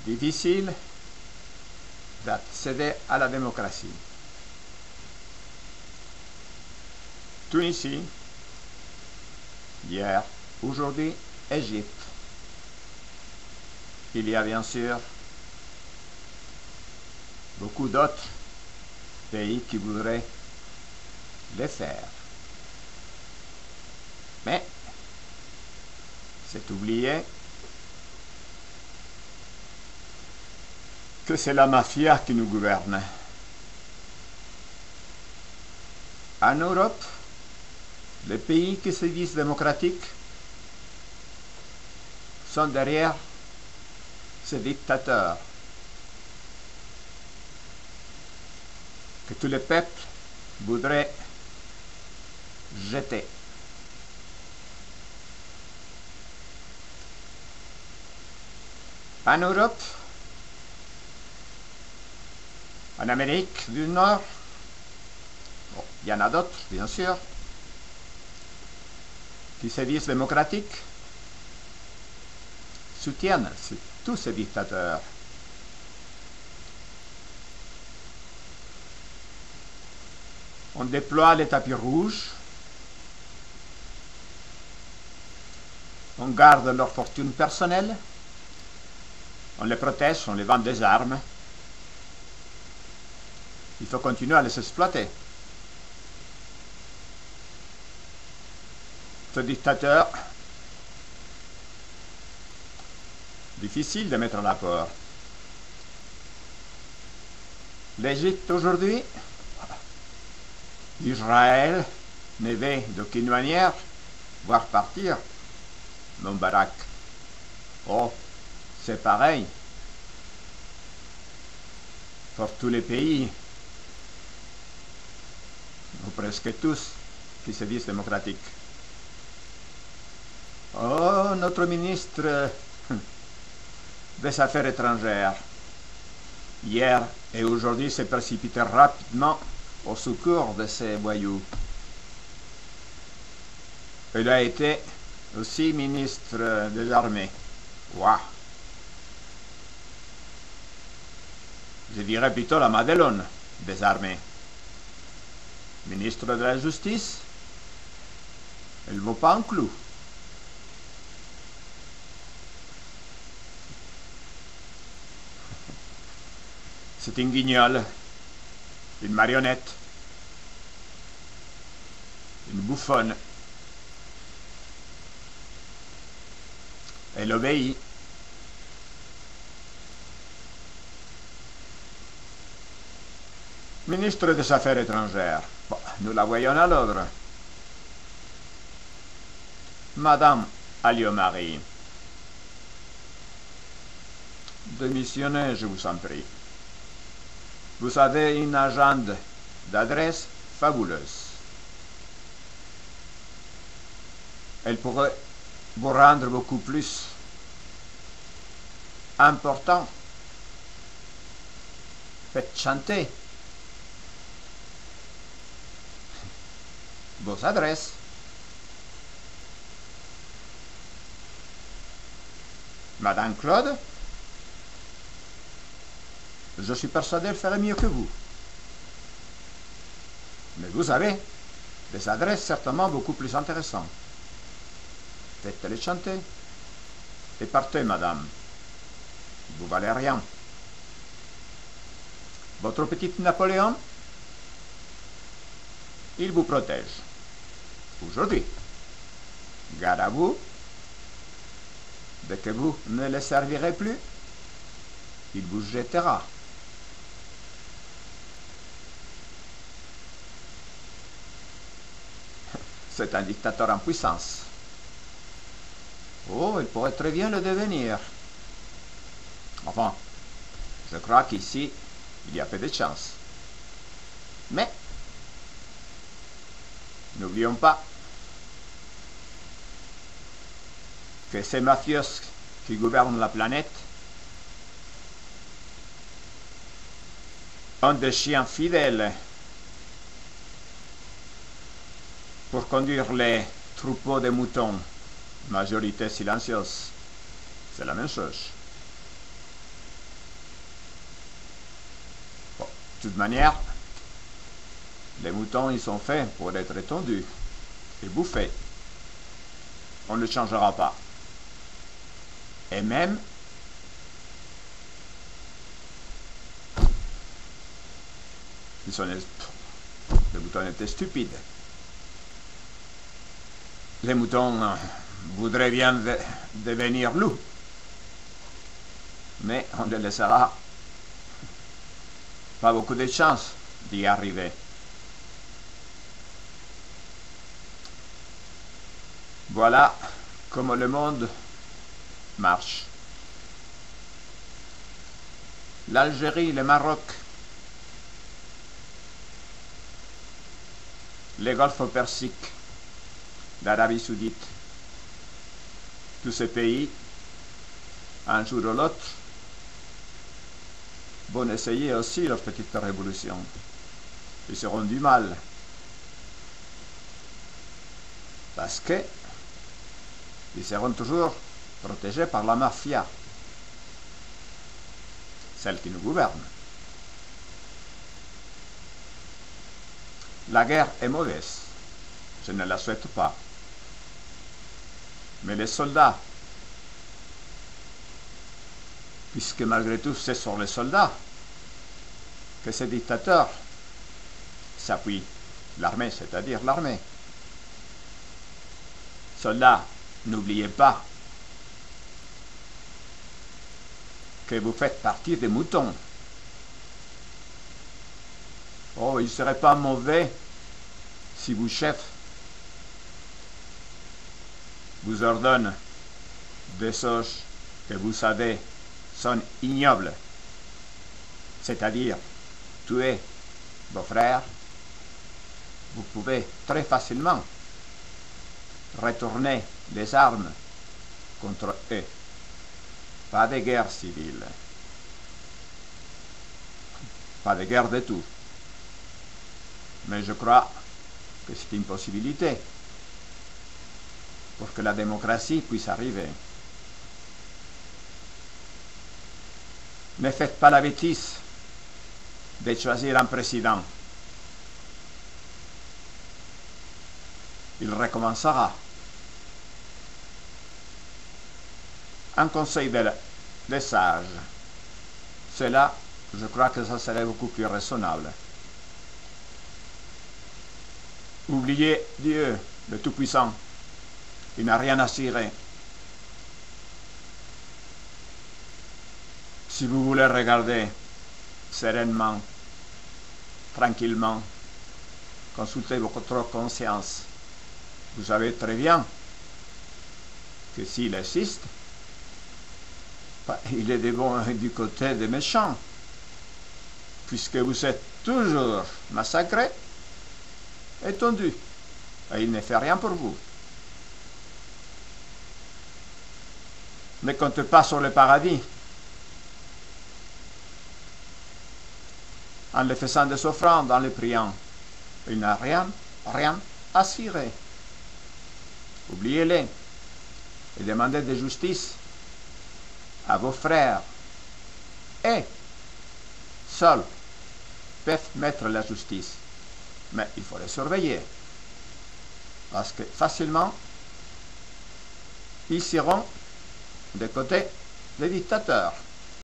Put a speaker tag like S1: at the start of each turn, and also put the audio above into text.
S1: difficile d'accéder à la démocratie. Tunisie, hier, aujourd'hui, Égypte. Il y a bien sûr beaucoup d'autres pays qui voudraient le faire. Mais c'est oublié que c'est la mafia qui nous gouverne. En Europe, les pays qui se disent démocratiques sont derrière ces dictateurs que tous les peuples voudraient jeter. En Europe, en Amérique du Nord, bon, il y en a d'autres, bien sûr, qui se disent démocratiques, soutiennent tous ces dictateurs. On déploie les tapis rouges, on garde leur fortune personnelle, on les protège, on les vend des armes. Il faut continuer à les exploiter. Ce dictateur, difficile de mettre à rapport. L'Égypte aujourd'hui, Israël ne veut d'aucune manière voir partir Moubarak. Oh, c'est pareil pour tous les pays, ou presque tous, qui se disent démocratiques. Oh, notre ministre des Affaires étrangères, hier et aujourd'hui, s'est précipité rapidement au secours de ces voyous. Il a été aussi ministre des Armées. Waouh! Je dirais plutôt la Madeleine des Armées. Ministre de la Justice, elle ne vaut pas un clou. C'est une guignole, une marionnette, une bouffonne. Elle obéit. Ministre des Affaires étrangères, bon, nous la voyons à l'ordre. Madame Alliot-Marie, démissionnez, je vous en prie. Vous avez une agenda d'adresse fabuleuse. Elle pourrait vous rendre beaucoup plus important. Faites chanter vos adresses. Madame Claude, je suis persuadé qu'elle ferait mieux que vous. Mais vous avez des adresses certainement beaucoup plus intéressantes. Faites-les chanter. Et partez, madame. Vous valez rien. Votre petit Napoléon, il vous protège. Aujourd'hui. Garde à vous. Dès que vous ne le servirez plus, il vous jettera. C'est un dictateur en puissance. Oh, il pourrait très bien le devenir. Enfin, je crois qu'ici, il y a peu de chance. Mais, n'oublions pas que ces mafieux qui gouvernent la planète ont des chiens fidèles pour conduire les troupeaux de moutons, majorité silencieuse. C'est la même chose. toute manière, les moutons, ils sont faits pour être étendus et bouffés. On ne changera pas. Et même, les moutons étaient stupides. Les moutons voudraient bien devenir loups, mais on ne laissera pas beaucoup de chance d'y arriver. Voilà comment le monde marche. L'Algérie, le Maroc, les Golfe Persiques, l'Arabie Saoudite, tous ces pays, un jour ou l'autre, vont essayer aussi leur petite révolution. Ils seront du mal. Parce que ils seront toujours protégés par la mafia, celle qui nous gouverne. La guerre est mauvaise, je ne la souhaite pas. Mais les soldats, puisque malgré tout c'est sur les soldats que ces dictateurs s'appuient, l'armée, c'est-à-dire l'armée. Soldats, n'oubliez pas que vous faites partie des moutons. Oh, il ne serait pas mauvais si vos chefs vous ordonnent des choses que vous savez sont ignobles, c'est-à-dire tuer vos frères. Vous pouvez très facilement retourner les armes contre eux. Pas de guerre civile. Pas de guerre de tout. Mais je crois que c'est une possibilité pour que la démocratie puisse arriver. Ne faites pas la bêtise de choisir un président. Il recommencera. Un conseil des sages. Cela, je crois que ça serait beaucoup plus raisonnable. Oubliez Dieu, le Tout-Puissant. Il n'a rien à cirer. Si vous voulez regarder sereinement, tranquillement, consultez votre conscience. Vous savez très bien que s'il existe, il est du côté des méchants, puisque vous êtes toujours massacrés et tondus, et il ne fait rien pour vous. Ne comptez pas sur le paradis en le faisant des offrandes, en le priant. Il n'a rien à cirer. Oubliez-les et demandez de justice à vos frères. Et seuls peuvent mettre la justice. Mais il faut les surveiller. Parce que facilement, ils seront des côtés des dictateurs.